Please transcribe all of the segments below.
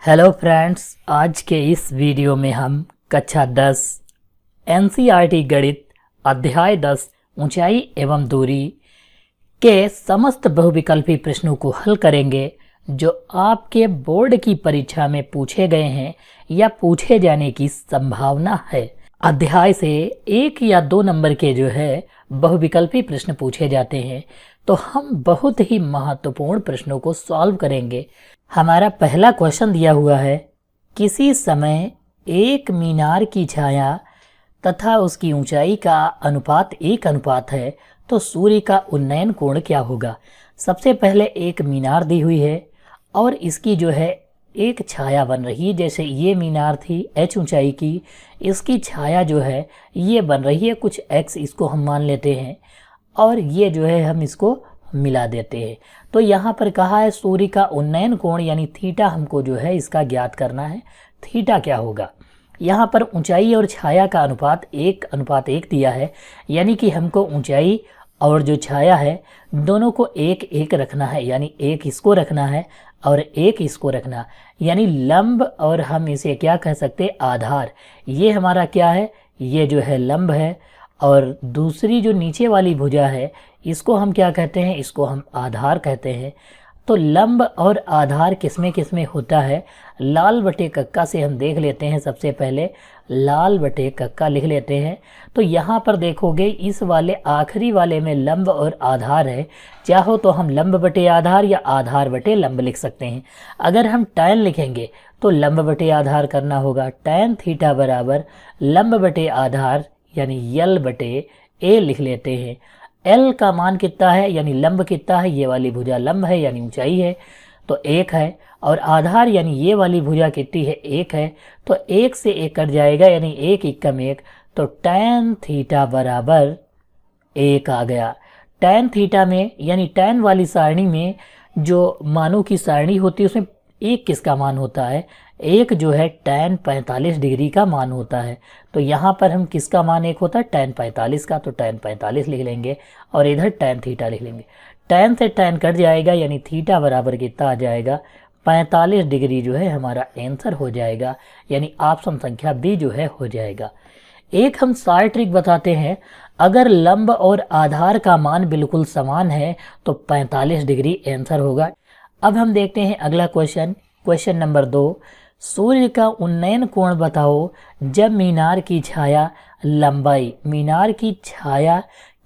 Hello friends, आज के इस वीडियो में हम कक्षा 10 एनसीईआरटी गणित अध्याय 10 ऊंचाई एवं दूरी के समस्त बहुविकल्पी प्रश्नों को हल करेंगे जो आपके बोर्ड की परीक्षा में पूछे गए हैं या पूछे जाने की संभावना है। अध्याय से 1 या 2 नंबर के जो है बहुविकल्पी प्रश्न पूछे जाते हैं, तो हम बहुत ही महत्वपूर्ण प्रश्नों को सॉल्व करेंगे। हमारा पहला क्वेश्चन दिया हुआ है, किसी समय एक मीनार की छाया तथा उसकी ऊंचाई का अनुपात 1 है, तो सूर्य का उन्नयन कोण क्या होगा। सबसे पहले एक मीनार दी हुई है और इसकी जो है एक छाया बन रही है। जैसे ये मीनार थी h ऊंचाई की, इसकी छाया जो है ये बन रही है कुछ x, इसको हम मान लेते हैं, और ये जो है हम इसको मिला देते हैं। तो यहाँ पर कहा है सूर्य का उन्नयन कोण यानी थीटा हमको जो है इसका ज्ञात करना है। थीटा क्या होगा, यहाँ पर ऊंचाई और छाया का अनुपात 1:1 दिया है, यानी कि हमको ऊंचाई और जो छाया है दोनों को 1:1 रखना है, यानी 1 इसको रखना है और 1 इसको रखना, यानी लंब, और हम इसे क्या कह सकते हैं, आधार। ये हमारा क्या है, ये जो है लंब है, और दूसरी जो नीचे वाली भुजा है इसको हम क्या कहते हैं, इसको हम आधार कहते हैं। तो लंब और आधार किसमें होता है, लाल बटे कक्का से हम देख लेते हैं। सबसे पहले लाल बटे कक्का लिख लेते हैं। तो यहाँ पर देखोगे इस वाले आखिरी वाले में लंब और आधार है। चाहो तो हम लंब बटे आधार या आधार बटे लंब लिख सकते हैं। अगर हम tan लिखेंगे तो लंब बटे आधार करना होगा। tan थीटा बराबर लंब बटे आधार यानी L बटे A लिख लेते हैं। L का मान कितना है, यानी लंब कितना है, ये वाली भुजा लंब है यानी ऊंचाई है तो 1 है, और आधार यानी ये वाली भुजा कितनी है, 1 है, तो 1 से 1 कट जाएगा यानी 1 एकम 1, तो tan थीटा बराबर 1 आ गया। tan थीटा में यानी tan वाली सारणी में जो मानों की सारणी होती है उसमें 1 किसका मान होता है, 1 जो है tan 45 डिग्री का मान होता है। तो यहाँ पर हम किसका मान 1 होता है, tan 45 का, तो tan 45 लिख लेंगे और इधर tan थीटा लिख लेंगे। tan से tan कट जाएगा यानी थीटा बराबर कितना आ जाएगा, 45 डिग्री जो है हमारा आंसर हो जाएगा, यानी ऑप्शन संख्या बी जो है हो जाएगा। एक हम सार ट्रिक बताते हैं, अगर लंब और आधार का मान बिल्कुल समान है तो 45 डिग्री आंसर होगा। अब हम देखते हैं अगला क्वेश्चन नंबर 2, सूर्य का उन्नयन कोण बताओ जब मीनार की छाया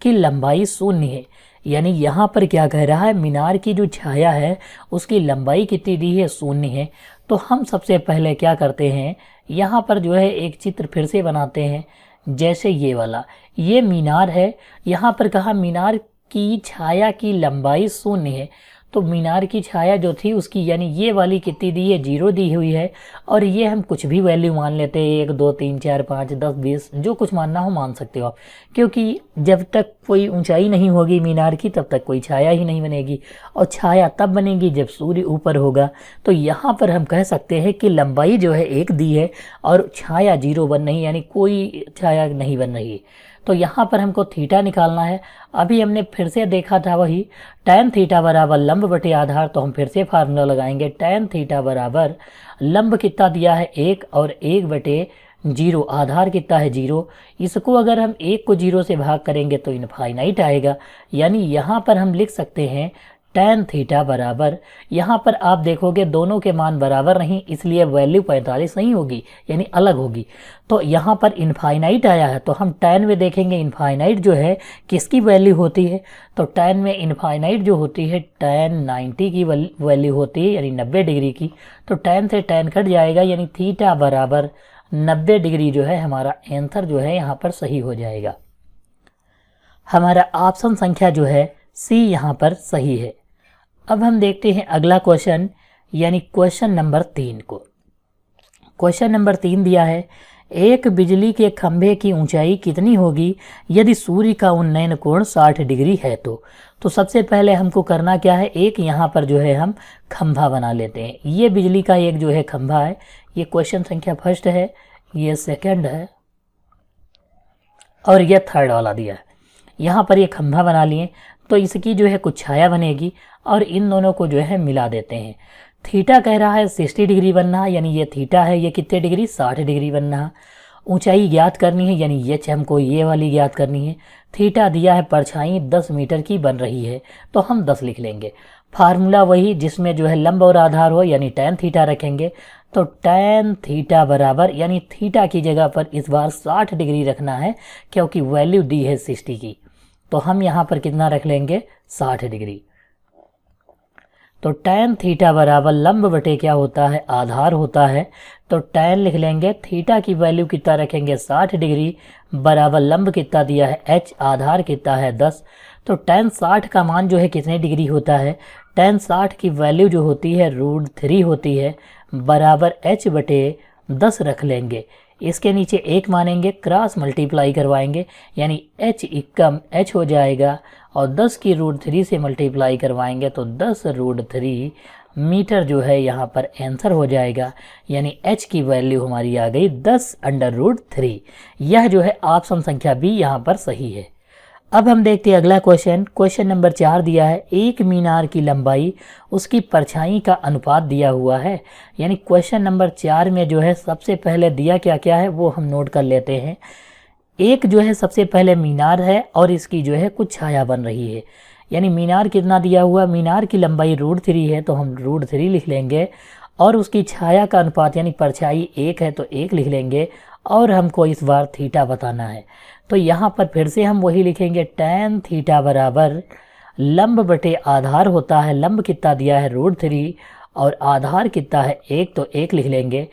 की लंबाई 0 है। यानी यहाँ पर क्या कह रहा है, मीनार की जो छाया है उसकी लंबाई कितनी दी है, 0 है। तो हम सबसे पहले क्या करते हैं, यहाँ पर जो है एक चित्र फिर से बनाते हैं। जैसे ये वाला, ये मीनार है, यहाँ पर कहा मीनार की छाया की लंबाई 0 है, तो मीनार की छाया जो थी उसकी यानी ये वाली कितनी दी है, 0 दी हुई है, और ये हम कुछ भी वैल्यू मान लेते हैं, 1 2 3 4 5 10 20 जो कुछ मानना हो मान सकते हो आप, क्योंकि जब तक कोई ऊंचाई नहीं होगी मीनार की तब तक कोई छाया ही नहीं बनेगी, और छाया तब बनेगी जब सूर्य ऊपर होगा। तो यहाँ पर हम कह सकते हैं कि लंबाई जो है 1 दी है और छाया 0 बन रही, यानी कोई छाया नहीं बन रही। तो यहाँ पर हमको थीटा निकालना है। अभी हमने फिर से देखा था वही tan थीटा बराबर लंब बटे आधार, तो हम फिर से फार्मूला लगाएंगे। tan थीटा बराबर लंब कितना दिया है 1 और 1 बटे 0, आधार कितना है 0। इसको अगर हम 1 को 0 से भाग करेंगे तो इनफाइनाइट आएगा, यानी यहाँ पर हम लिख सकते हैं tan थीटा बराबर, यहाँ पर आप देखोगे दोनों के मान बराबर नहीं, इसलिए वैल्यू 45 नहीं होगी यानी अलग होगी। तो यहाँ पर इनफाइनाइट आया है, तो हम tan में देखेंगे इनफाइनाइट जो है किसकी वैल्यू होती है, तो tan में इनफाइनाइट जो होती है tan 90 की वैल्यू होती है, यानी 90 डिग्री की। तो tan से tan कट जाएगा यानी थीटा बराबर 90 डिग्री जो है हमारा आंसर जो है यहाँ पर सही हो जाएगा। हमारा ऑप्शन संख्या जो है सी यहाँ पर सही है। अब हम देखते हैं अगला क्वेश्चन, यानी क्वेश्चन नंबर 3 को। क्वेश्चन नंबर 3 दिया है, एक बिजली के खंभे की ऊंचाई कितनी होगी यदि सूर्य का उन्नयन कोण 60 डिग्री है। तो सबसे पहले हमको करना क्या है, एक यहाँ पर जो है हम खंभा बना लेते हैं। ये बिजली का एक जो है खंभा है, ये क्वेश्चन संख्या फर्स्ट है, ये सेकंड है और ये थर्ड वाला दिया है। यहाँ पर ये खंभा बना लिए तो इसकी जो है कुछ छाया बनेगी और इन दोनों को जो है मिला देते हैं। थीटा कह रहा है 60 डिग्री बनना है, यानी ये थीटा है, ये कितने डिग्री 60 डिग्री बनना है। ऊंचाई ज्ञात करनी है, यानी एच हमको ये वाली ज्ञात करनी है। थीटा दिया है परछाई 10 मीटर की बन रही है, तो हम 10 लिख लेंगे। फार्मूला वही जिसमें जो है लंब और आधार हो, यानी tan थीटा रखेंगे। तो tan थीटा बराबर, यानी थीटा की जगह पर इस बार 60 डिग्री रखना है क्योंकि वैल्यू दी है 60 की, तो हम यहाँ पर कितना रख लेंगे 60 डिग्री। तो tan थीटा बराबर लंब बटे क्या होता है आधार होता है, तो tan लिख लेंगे, थीटा की वैल्यू कितना रखेंगे 60 डिग्री बराबर लंब कितना दिया है h, आधार कितना है 10। तो tan 60 का मान जो है कितने डिग्री होता है, tan 60 की वैल्यू जो होती है √3 होती है, बराबर h बटे 10 रख लेंगे। इसके नीचे एक मानेंगे, क्रॉस मल्टीप्लाई करवाएंगे, यानी h इक्कम h हो जाएगा और 10 की √3 से मल्टीप्लाई करवाएंगे तो 10 √3 मीटर जो है यहाँ पर आंसर हो जाएगा, यानी h की वैल्यू हमारी आ गई 10√3। यह जो है ऑप्शन संख्या बी यहाँ पर सही है। अब हम देखते हैं अगला क्वेश्चन नंबर 4 दिया है, एक मीनार की लंबाई उसकी परछाई का अनुपात दिया हुआ है। यानी क्वेश्चन नंबर 4 में जो है सबसे पहले दिया क्या क्या है वो हम नोट कर लेते हैं। एक जो है सबसे पहले मीनार है और इसकी जो है कुछ छाया बन रही है, यानी मीनार कितना दिया हुआ, मीनार की लंबाई √3 है तो हम √3 लिख लेंगे, और उसकी छाया का अनुपात यानी परछाई 1 है तो 1 लिख लेंगे, और हमको इस बार थीटा बताना है। तो यहाँ पर फिर से हम वही लिखेंगे, tan थीटा बराबर लंब बटे आधार होता है, लंब कितना दिया है √3 और आधार कितना है 1 तो 1 लिख लेंगे।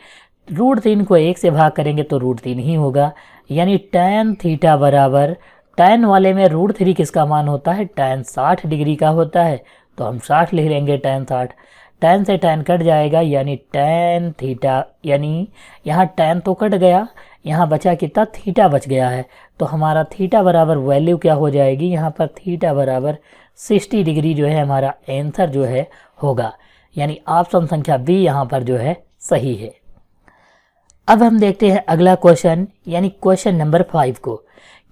√3 को 1 से भाग करेंगे तो √3 ही होगा, यानी tan थीटा बराबर, tan वाले में √3 किसका मान होता है, tan 60 डिग्री का होता है, तो हम 60 लिख लेंगे tan 60। tan से tan कट जाएगा, यानी tan थीटा, यानी यहाँ tan तो कट गया, यहाँ बचा कितना थीटा बच गया है, तो हमारा थीटा बराबर वैल्यू क्या हो जाएगी, यहाँ पर थीटा बराबर 60 डिग्री जो है हमारा आंसर जो है होगा, यानी ऑप्शन संख्या बी यहाँ पर जो है सही है। अब हम देखते हैं अगला क्वेश्चन, यानी क्वेश्चन नंबर 5 को।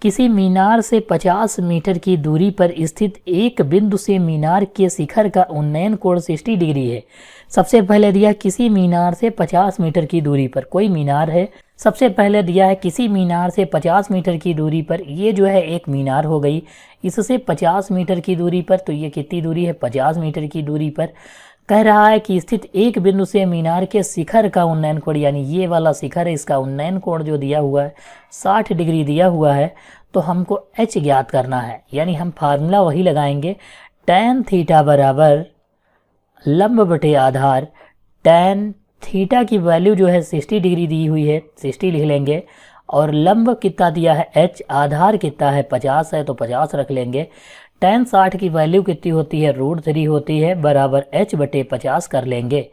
किसी मीनार से 50 मीटर की दूरी पर स्थित एक बिंदु से मीनार के शिखर का उन्नयन कोण 60 डिग्री है। सबसे पहले दिया किसी मीनार से 50 मीटर की दूरी पर, कोई मीनार है, सबसे पहले दिया है किसी मीनार से 50 मीटर की दूरी पर, ये जो है एक मीनार हो गई, इससे 50 मीटर की दूरी पर, तो ये कितनी दूरी है 50 मीटर की दूरी पर। कह रहा है कि स्थित एक बिंदु से मीनार के शिखर का उन्नयन कोण, यानी ये वाला शिखर है, इसका उन्नयन कोण जो दिया हुआ है 60 डिग्री दिया हुआ है, तो हमको h ज्ञात करना है, यानी हम फार्मूला वही लगाएंगे, tan थीटा बराबर लंब बटे आधार, tan थीटा की वैल्यू जो है 60 डिग्री दी हुई है 60 लिख लेंगे, और लंब कितना दिया है h, आधार कितना है 50 है तो 50 रख लेंगे। tan 60 की वैल्यू कितनी होती है √3 होती है, बराबर h बटे 50 कर लेंगे।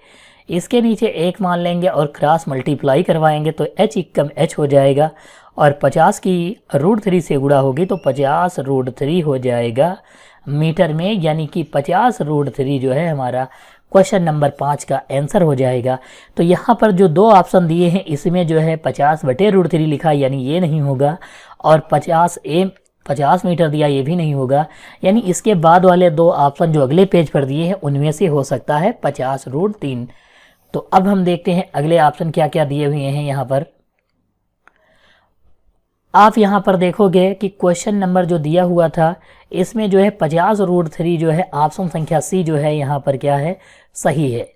इसके नीचे एक मान लेंगे और क्रॉस मल्टीप्लाई करवाएंगे तो h इक्कम h हो जाएगा, और 50 की √3 से गुणा होगी तो 50 √3 हो जाएगा मीटर में, यानी कि 50 √3 जो है हमारा क्वेश्चन नंबर 5 का आंसर हो जाएगा। तो यहाँ पर जो दो ऑप्शन दिए हैं इसमें जो है 50 बटे √3 लिखा, यानी ये नहीं होगा, और 50 मीटर दिया ये भी नहीं होगा, यानी इसके बाद वाले दो ऑप्शन जो अगले पेज पर दिए हैं उनमें से हो सकता है 50 √3। तो अब हम देखते हैं अगले ऑप्शन क्या क्या दिए हुए हैं। यहाँ पर आप यहाँ पर देखोगे कि क्वेश्चन नंबर जो दिया हुआ था इसमें जो है 50 √3 जो है ऑप्शन संख्या सी जो है यहाँ पर क्या है सही है।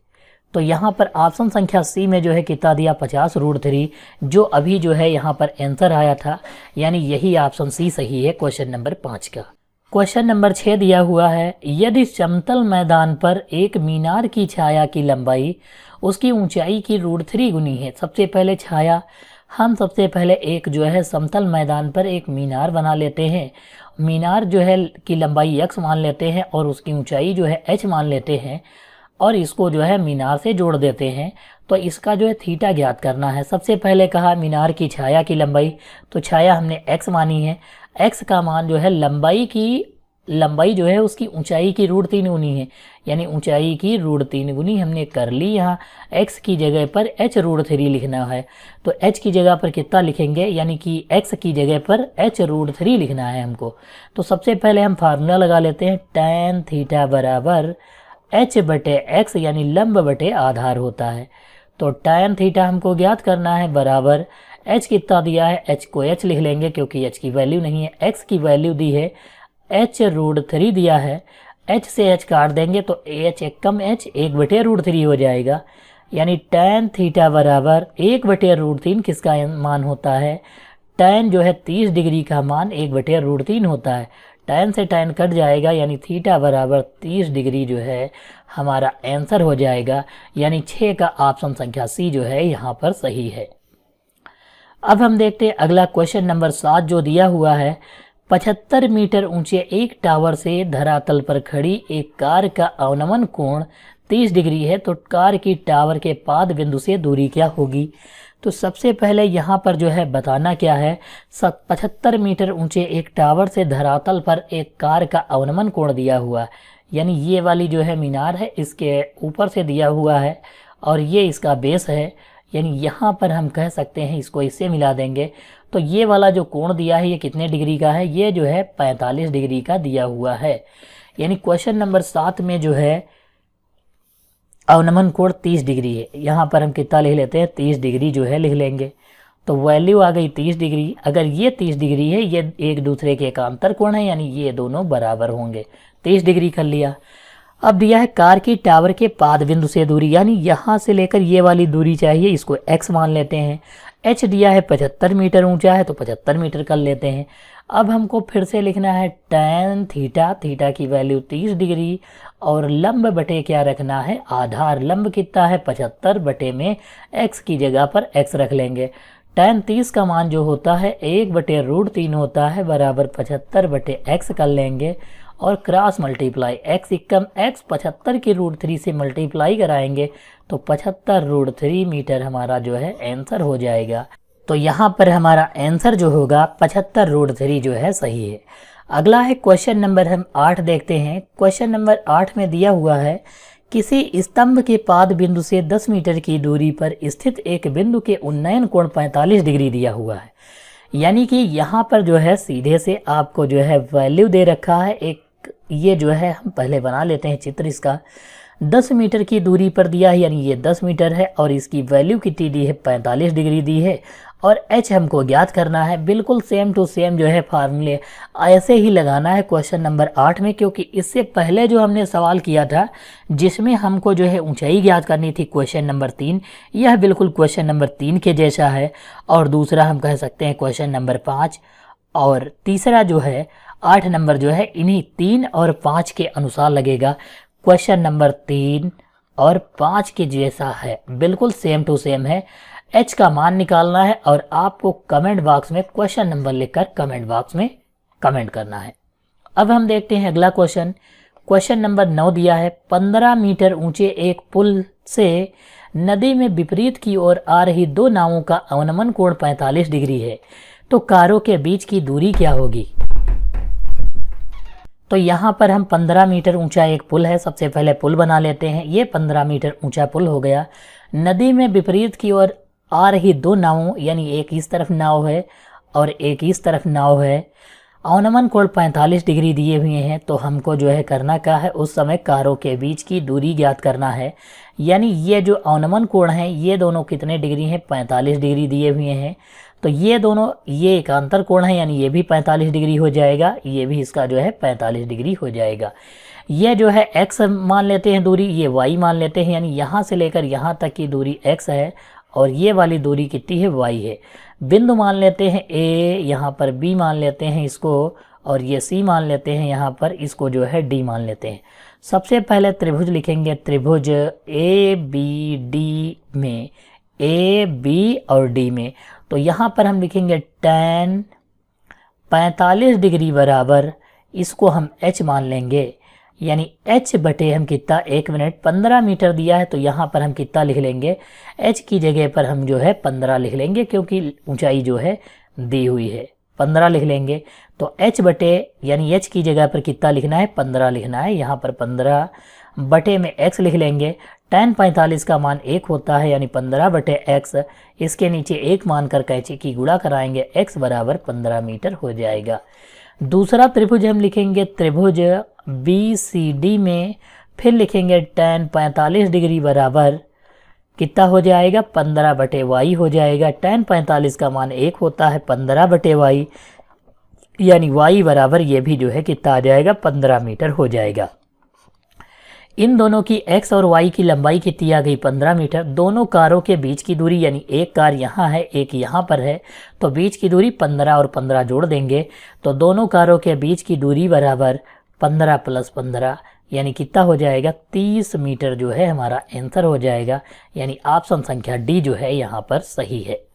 तो यहाँ पर ऑप्शन संख्या सी में जो है कितना दिया 50 √3, जो अभी जो है यहाँ पर आंसर आया था, यानी यही ऑप्शन सी सही है क्वेश्चन नंबर 5 का। क्वेश्चन नंबर 6 दिया हुआ है, यदि समतल मैदान पर एक मीनार की छाया की लंबाई उसकी ऊंचाई की √3 गुनी है। सबसे पहले छाया, हम सबसे पहले एक जो है समतल मैदान पर एक मीनार बना लेते हैं, मीनार जो है की लंबाई x मान लेते हैं और उसकी ऊंचाई जो है h मान लेते हैं, और इसको जो है मीनार से जोड़ देते हैं। तो इसका जो है थीटा ज्ञात करना है। सबसे पहले कहा मीनार की छाया की लंबाई, तो छाया हमने x मानी है, x का मान जो है लंबाई जो है उसकी ऊंचाई की √3 गुनी है, यानी ऊंचाई की √3 गुनी हमने कर ली। यहाँ x की जगह पर h √3 लिखना है, तो h की जगह पर कितना लिखेंगे, यानी कि x की जगह पर h √3 लिखना है हमको। तो सबसे पहले हम फार्मूला लगा लेते हैं, tan थीटा बराबर एच बटे एक्स यानी लंब बटे आधार होता है। तो tan थीटा हमको ज्ञात करना है बराबर h कितना दिया है, h को h लिख लेंगे क्योंकि h की वैल्यू नहीं है, x की वैल्यू दी है h√3 दिया है, h से h काट देंगे तो h एक कम h 1/√3 हो जाएगा। यानी tan थीटा बराबर 1/√3 किसका मान होता है, tan जो है 30 डिग्री का मान 1/√3 होता है। tan से tan कट जाएगा यानी थीटा बराबर 30 डिग्री जो है हमारा आंसर हो जाएगा। यानी 6 का ऑप्शन संख्या सी जो है यहाँ पर सही है। अब हम देखते हैं अगला क्वेश्चन नंबर 7 जो दिया हुआ है। 75 मीटर ऊंचे एक टावर से धरातल पर खड़ी एक कार का अवनमन कोण 30 डिग्री है, तो कार की टावर के पाद बिंदु से दूरी क्या होगी। तो सबसे पहले यहाँ पर जो है बताना क्या है, 75 मीटर ऊंचे एक टावर से धरातल पर एक कार का अवनमन कोण दिया हुआ है, यानी ये वाली जो है मीनार है इसके ऊपर से दिया हुआ है और ये इसका बेस है। यानी यहाँ पर हम कह सकते हैं इसको इससे मिला देंगे तो ये वाला जो कोण दिया है ये कितने डिग्री का है, ये जो है 45 डिग्री का दिया हुआ है। यानी क्वेश्चन नंबर 7 में जो है अवनमन कोण 30 डिग्री है, यहाँ पर हम कितना लिख लेते हैं 30 डिग्री जो है लिख लेंगे। तो वैल्यू आ गई 30 डिग्री। अगर ये 30 डिग्री है, ये एक दूसरे के एकांतर कोण है यानी ये दोनों बराबर होंगे, 30 डिग्री कर लिया। अब दिया है कार की टावर के पाद बिंदु से दूरी, यानी यहाँ से लेकर ये वाली दूरी चाहिए, इसको x मान लेते हैं। h दिया है 75 मीटर ऊंचा है तो 75 मीटर कर लेते हैं। अब हमको फिर से लिखना है tan थीटा, थीटा की वैल्यू 30 डिग्री और लंब बटे क्या रखना है आधार, लंब कितना है 75 बटे में x की जगह पर x रख लेंगे। tan 30 का मान जो होता है 1/√3 होता है बराबर 75 बटे x कर लेंगे और क्रॉस मल्टीप्लाई x इक्कम x 75 की √3 से मल्टीप्लाई कराएंगे तो 75√3 मीटर हमारा जो है आंसर हो जाएगा। तो यहाँ पर हमारा आंसर जो होगा 75√3 जो है सही है। अगला है क्वेश्चन नंबर हम 8 देखते हैं। क्वेश्चन नंबर 8 में दिया हुआ है किसी स्तंभ के पाद बिंदु से 10 मीटर की दूरी पर स्थित एक बिंदु के उन्नयन कोण 45 डिग्री दिया हुआ है। यानी कि यहाँ पर जो है सीधे से आपको जो है वैल्यू दे रखा है एक, ये जो है हम पहले बना लेते हैं चित्र इसका। 10 मीटर की दूरी पर दिया है यानी ये 10 मीटर है और इसकी वैल्यू कितनी दी है 45 डिग्री दी है और h हमको ज्ञात करना है। बिल्कुल सेम टू सेम जो है फार्मूले ऐसे ही लगाना है क्वेश्चन नंबर 8 में, क्योंकि इससे पहले जो हमने सवाल किया था जिसमें हमको जो है ऊंचाई ज्ञात करनी थी क्वेश्चन नंबर 3, यह बिल्कुल क्वेश्चन नंबर 3 के जैसा है। और दूसरा हम कह सकते हैं क्वेश्चन नंबर 5 और तीसरा जो है 8 नंबर जो है इन्हीं 3 और 5 के अनुसार लगेगा। क्वेश्चन नंबर 3 और 5 के जैसा है, बिल्कुल सेम टू सेम है। h का मान निकालना है और आपको कमेंट बॉक्स में क्वेश्चन नंबर लिखकर कमेंट बॉक्स में कमेंट करना है। अब हम देखते हैं अगला क्वेश्चन। क्वेश्चन नंबर 9 दिया है 15 मीटर ऊंचे एक पुल से नदी में विपरीत की ओर आ रही दो नावों का अवनमन कोण 45 डिग्री है, तो कारों के बीच की दूरी क्या होगी। तो यहाँ पर हम 15 मीटर ऊंचा एक पुल है, सबसे पहले पुल बना लेते हैं। ये 15 मीटर ऊंचा पुल हो गया। नदी में विपरीत की ओर आ रही दो नावों, यानी एक इस तरफ नाव है और एक इस तरफ नाव है। अवनमन कोण 45 डिग्री दिए हुए हैं, तो हमको जो है करना क्या है, उस समय कारों के बीच की दूरी ज्ञात करना है। यानी ये जो अवनमन कोण है ये दोनों कितने डिग्री हैं, 45 डिग्री दिए हुए हैं। तो ये दोनों, ये एकांतर कोण है यानी ये भी 45 डिग्री हो जाएगा, ये भी इसका जो है 45 डिग्री हो जाएगा। ये जो है x मान लेते हैं दूरी, ये y मान लेते हैं, यानी यहाँ से लेकर यहाँ तक की दूरी x है और ये वाली दूरी कितनी है y है। बिंदु मान लेते हैं a, यहाँ पर b मान लेते हैं इसको और ये c मान लेते हैं, यहाँ पर इसको जो है d मान लेते हैं। सबसे पहले त्रिभुज लिखेंगे, त्रिभुज ए बी डी में, ए बी और डी में, तो यहाँ पर हम लिखेंगे tan 45 डिग्री बराबर, इसको हम h मान लेंगे, यानी h बटे हम कितना 1 मिनट 15 मीटर दिया है तो यहाँ पर हम कितना लिख लेंगे, h की जगह पर हम जो है 15 लिख लेंगे क्योंकि ऊंचाई जो है दी हुई है, 15 लिख लेंगे। तो h बटे यानी h की जगह पर कितना लिखना है, 15 लिखना है, यहाँ पर 15 बटे में x लिख लेंगे। tan 45 का मान 1 होता है यानी 15 बटे x, इसके नीचे 1 मानकर कैंची की गुणा कराएंगे, x बराबर 15 मीटर हो जाएगा। दूसरा त्रिभुज हम लिखेंगे त्रिभुज बी सी डी में, फिर लिखेंगे tan 45 डिग्री बराबर कितना हो जाएगा 15/y हो जाएगा। tan 45 का मान 1 होता है 15/y, यानी y बराबर ये भी जो है कितना आ जाएगा 15 मीटर हो जाएगा। इन दोनों की x और y की लंबाई कितनी आ गई 15 मीटर। दोनों कारों के बीच की दूरी यानी एक कार यहाँ है एक यहाँ पर है, तो बीच की दूरी 15 और 15 जोड़ देंगे तो दोनों कारों के बीच की दूरी बराबर 15 + 15 यानी कितना हो जाएगा 30 मीटर जो है हमारा आंसर हो जाएगा। यानी ऑप्शन संख्या डी जो है यहाँ पर सही है।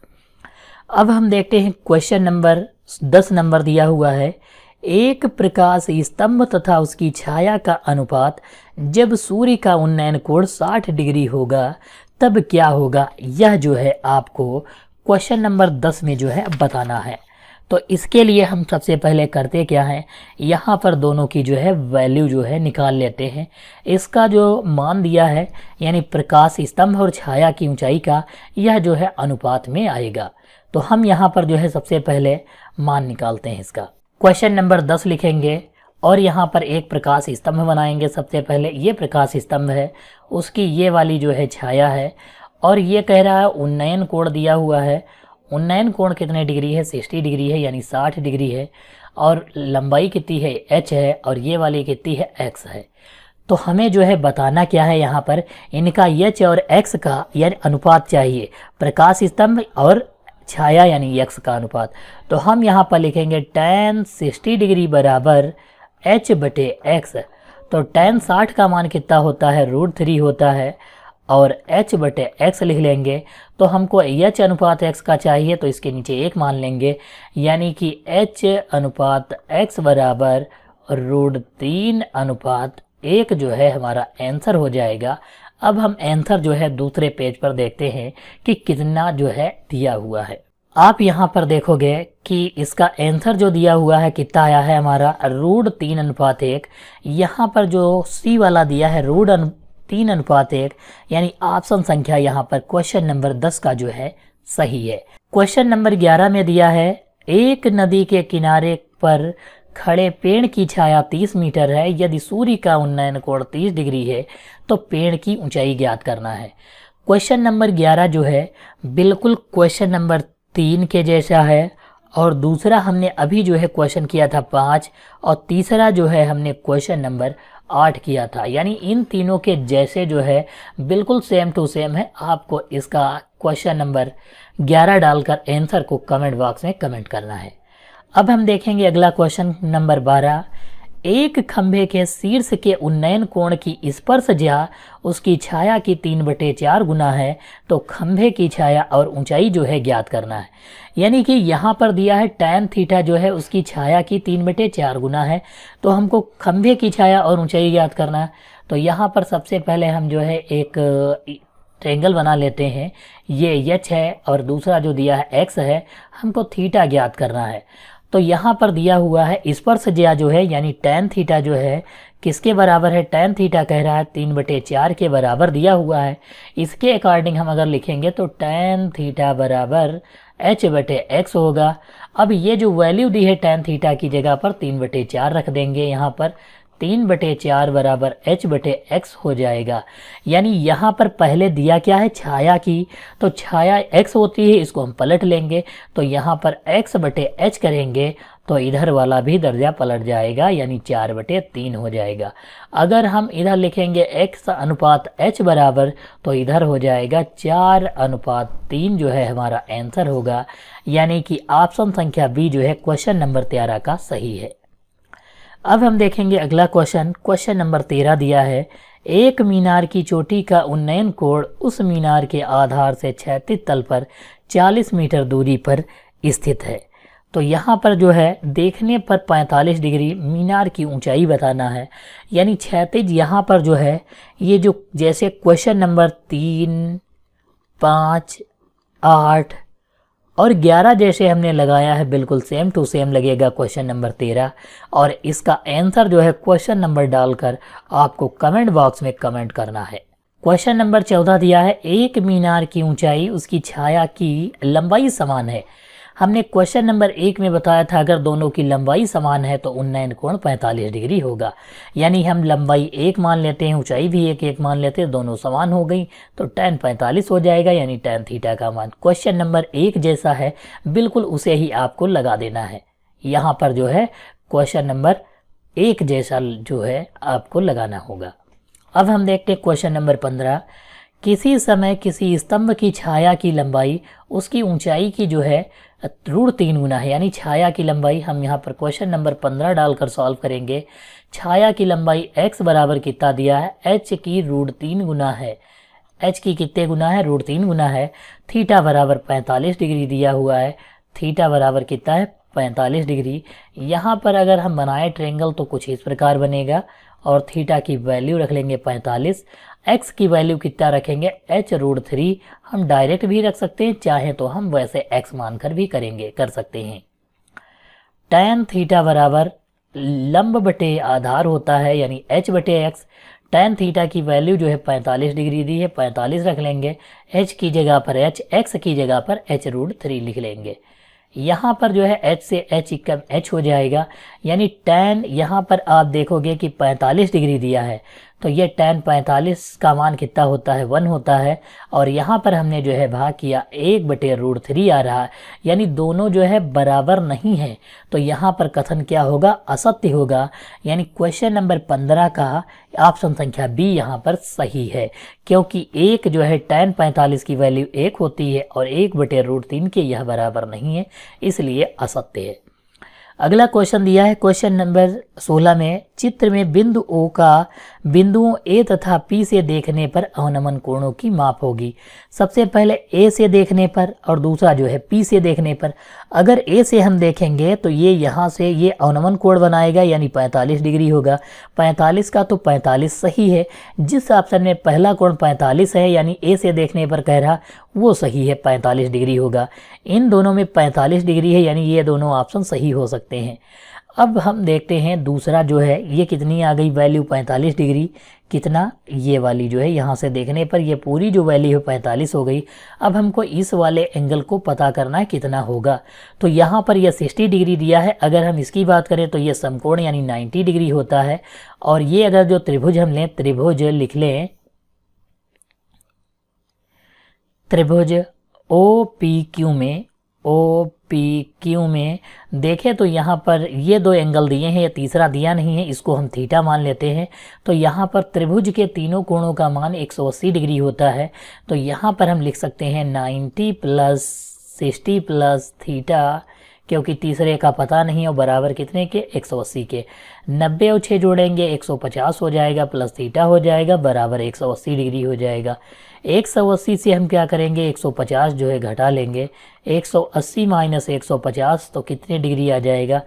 अब हम देखते हैं क्वेश्चन नंबर 10 नंबर दिया हुआ है। एक प्रकाश स्तंभ तथा उसकी छाया का अनुपात जब सूर्य का उन्नयन कोण 60 डिग्री होगा तब क्या होगा, यह जो है आपको क्वेश्चन नंबर 10 में जो है बताना है। तो इसके लिए हम सबसे पहले करते क्या है, यहाँ पर दोनों की जो है वैल्यू जो है निकाल लेते हैं। इसका जो मान दिया है यानी प्रकाश स्तंभ और छाया की ऊंचाई का यह जो है अनुपात में आएगा। तो हम यहाँ पर जो है सबसे पहले मान निकालते हैं इसका। क्वेश्चन नंबर 10 लिखेंगे और यहाँ पर एक प्रकाश स्तंभ बनाएंगे। सबसे पहले ये प्रकाश स्तंभ है, उसकी ये वाली जो है छाया है और ये कह रहा है उन्नयन कोण दिया हुआ है। उन्नयन कोण कितने डिग्री है 60 डिग्री है यानी 60 डिग्री है और लंबाई कितनी है h है और ये वाली कितनी है x है। तो हमें जो है बताना क्या है, यहाँ पर इनका h और x का यानी अनुपात चाहिए, प्रकाश स्तंभ और छाया यानी x का अनुपात। तो हम यहाँ पर लिखेंगे tan 60 डिग्री बराबर h/x। तो tan 60 का मान कितना होता है √3 होता है और h/x लिख लेंगे। तो हमको h अनुपात x का चाहिए तो इसके नीचे 1 मान लेंगे, यानी कि h अनुपात x बराबर √3/1 जो है हमारा आंसर हो जाएगा। अब हम आंसर जो है दूसरे पेज पर देखते हैं कि कितना जो है दिया हुआ है। आप यहाँ पर देखोगे कि इसका आंसर जो दिया हुआ है कितना आया है हमारा √3/1। यहाँ पर जो सी वाला दिया है √3/1 यानी ऑप्शन संख्या यहाँ पर क्वेश्चन नंबर 10 का जो है सही है। क्वेश्चन नंबर 11 में दिया है एक नदी के किनारे पर खड़े पेड़ की छाया 30 मीटर है, यदि सूर्य का उन्नयन कोण 30 डिग्री है तो पेड़ की ऊंचाई ज्ञात करना है। क्वेश्चन नंबर 11 जो है बिल्कुल क्वेश्चन नंबर 3 के जैसा है और दूसरा हमने अभी जो है क्वेश्चन किया था 5 और तीसरा जो है हमने क्वेश्चन नंबर 8 किया था, यानी इन तीनों के जैसे जो है बिल्कुल सेम टू सेम है। आपको इसका क्वेश्चन नंबर 11 डालकर आंसर को कमेंट बॉक्स में कमेंट करना है। अब हम देखेंगे अगला क्वेश्चन नंबर 12। एक खंभे के शीर्ष के उन्नयन कोण की स्पर्श ज्या उसकी छाया की 3/4 गुना है तो खंभे की छाया और ऊंचाई जो है ज्ञात करना है। यानी कि यहाँ पर दिया है tan थीटा जो है उसकी छाया की 3/4 गुना है, तो हमको खंभे की छाया और ऊंचाई ज्ञात करना है। तो यहाँ पर सबसे पहले हम जो है एक ट्रायंगल बना लेते हैं। ये h है और दूसरा जो दिया है x है, हमको थीटा ज्ञात करना है। तो यहाँ पर दिया हुआ है स्पर्श ज्या जो है यानी tan थीटा जो है किसके बराबर है, tan थीटा कह रहा है 3/4 के बराबर दिया हुआ है। इसके अकॉर्डिंग हम अगर लिखेंगे तो tan थीटा बराबर h/x होगा। अब ये जो वैल्यू दी है tan थीटा की जगह पर 3/4 रख देंगे, यहाँ पर 3/4 बराबर h/x हो जाएगा। यानी यहाँ पर पहले दिया क्या है छाया की, तो छाया x होती है, इसको हम पलट लेंगे तो यहाँ पर x/h करेंगे तो इधर वाला भी दर्जा पलट जाएगा यानी 4/3 हो जाएगा। अगर हम इधर लिखेंगे x अनुपात h बराबर तो इधर हो जाएगा 4/3 जो है हमारा आंसर होगा। यानी कि ऑप्शन संख्या बी जो है क्वेश्चन नंबर 13 का सही है। अब हम देखेंगे अगला क्वेश्चन नंबर 13 दिया है एक मीनार की चोटी का उन्नयन कोण उस मीनार के आधार से क्षैतिज तल पर 40 मीटर दूरी पर स्थित है। तो यहाँ पर जो है देखने पर 45 डिग्री मीनार की ऊंचाई बताना है। यानी क्षैतिज यहाँ पर जो है ये जो जैसे क्वेश्चन नंबर 3, 5, 8 और 11 जैसे हमने लगाया है बिल्कुल सेम टू सेम लगेगा क्वेश्चन नंबर 13। और इसका आंसर जो है क्वेश्चन नंबर डालकर आपको कमेंट बॉक्स में कमेंट करना है। क्वेश्चन नंबर 14 दिया है एक मीनार की ऊंचाई उसकी छाया की लंबाई समान है। हमने क्वेश्चन नंबर 1 में बताया था अगर दोनों की लंबाई समान है तो उन्नयन कोण 45 डिग्री होगा। यानी हम लंबाई 1 मान लेते हैं, ऊंचाई भी 1 मान लेते हैं, दोनों समान हो गई तो tan 45 हो जाएगा, यानी tan थीटा का मान क्वेश्चन नंबर 1 जैसा है बिल्कुल उसे ही आपको लगा देना है। यहाँ पर जो है क्वेश्चन नंबर 1 जैसा जो है आपको लगाना होगा। अब हम देखते हैं क्वेश्चन नंबर 15। किसी समय किसी स्तंभ की छाया की लंबाई उसकी ऊंचाई की जो है √3 गुना है। यानी छाया की लंबाई हम यहाँ पर क्वेश्चन नंबर 15 डालकर सॉल्व करेंगे। छाया की लंबाई x बराबर कितना दिया है, h की √3 गुना है। h की कितने गुना है, √3 गुना है। थीटा बराबर 45 डिग्री दिया हुआ है। थीटा बराबर कितना है, 45 डिग्री। यहाँ पर अगर हम बनाए ट्रेंगल तो कुछ इस प्रकार बनेगा और थीटा की वैल्यू रख लेंगे 45। x की वैल्यू कितना रखेंगे, h√3। हम डायरेक्ट भी रख सकते हैं, चाहे तो हम वैसे x मानकर भी कर सकते हैं। tan थीटा बराबर लंब बटे आधार होता है, यानी h/x। tan थीटा की वैल्यू जो है 45 डिग्री दी है, 45 रख लेंगे। h की जगह पर h, x की जगह पर h√3 लिख लेंगे। यहाँ पर जो है h से h कम h हो जाएगा, यानी tan यहाँ पर आप देखोगे कि 45 डिग्री दिया है तो ये tan 45 का मान कितना होता है, 1 होता है। और यहाँ पर हमने जो है भाग किया 1/√3 आ रहा है, यानी दोनों जो है बराबर नहीं है। तो यहाँ पर कथन क्या होगा, असत्य होगा। यानी क्वेश्चन नंबर 15 का ऑप्शन संख्या बी यहाँ पर सही है, क्योंकि एक जो है tan 45 की वैल्यू 1 होती है और 1/√3 के यह बराबर नहीं है, इसलिए असत्य है। अगला क्वेश्चन दिया है क्वेश्चन नंबर 16 में, चित्र में बिंदु O का बिंदुओं A तथा P से देखने पर अवनमन कोणों की माप होगी। सबसे पहले A से देखने पर और दूसरा जो है P से देखने पर। अगर A से हम देखेंगे तो ये यहाँ से ये अवनमन कोण बनाएगा, यानी 45 डिग्री होगा। 45 का तो 45 सही है। जिस ऑप्शन में पहला कोण 45 है यानी A से देखने पर कह रहा वो सही है, 45 डिग्री होगा। इन दोनों में 45 डिग्री है, यानी ये दोनों ऑप्शन सही हो सकते हैं। अब हम देखते हैं दूसरा जो है ये कितनी आ गई वैल्यू, 45 डिग्री। कितना, ये वाली जो है यहाँ से देखने पर ये पूरी जो वैल्यू है 45 हो गई। अब हमको इस वाले एंगल को पता करना है कितना होगा। तो यहाँ पर यह 60 डिग्री दिया है। अगर हम इसकी बात करें तो ये समकोण यानी 90 डिग्री होता है। और ये अगर जो त्रिभुज हम लें, त्रिभुज लिख लें, त्रिभुज OPQ में देखें तो यहाँ पर ये 2 एंगल दिए हैं, ये तीसरा दिया नहीं है, इसको हम थीटा मान लेते हैं। तो यहाँ पर त्रिभुज के तीनों कोणों का मान 180 डिग्री होता है। तो यहाँ पर हम लिख सकते हैं 90 + 60 + थीटा, क्योंकि तीसरे का पता नहीं है और बराबर कितने के, 180 के। 90 और 6 जोड़ेंगे 150 हो जाएगा, प्लस थीटा हो जाएगा बराबर 180 डिग्री हो जाएगा। 180 से हम क्या करेंगे, 150 जो है घटा लेंगे। 180 - 150 तो कितने डिग्री आ जाएगा,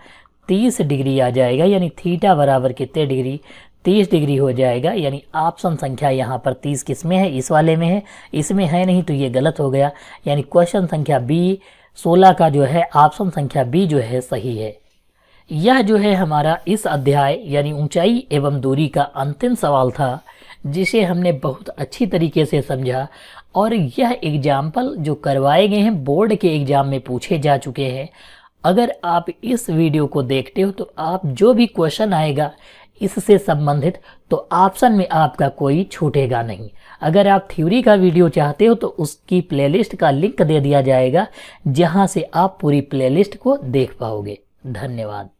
30 डिग्री आ जाएगा। यानी थीटा बराबर कितने डिग्री, 30 डिग्री हो जाएगा। यानी ऑप्शन संख्या यहाँ पर 30 किस में है, इस वाले में है, इसमें है नहीं तो ये गलत हो गया। यानी क्वेश्चन संख्या बी 16 का जो है ऑप्शन संख्या बी जो है सही है। यह जो है हमारा इस अध्याय यानी ऊंचाई एवं दूरी का अंतिम सवाल था, जिसे हमने बहुत अच्छी तरीके से समझा। और यह एग्जाम्पल जो करवाए गए हैं बोर्ड के एग्जाम में पूछे जा चुके हैं। अगर आप इस वीडियो को देखते हो तो आप जो भी क्वेश्चन आएगा इससे संबंधित तो ऑप्शन में आपका कोई छूटेगा नहीं। अगर आप थ्योरी का वीडियो चाहते हो तो उसकी प्लेलिस्ट का लिंक दे दिया जाएगा, जहां से आप पूरी प्लेलिस्ट को देख पाओगे। धन्यवाद।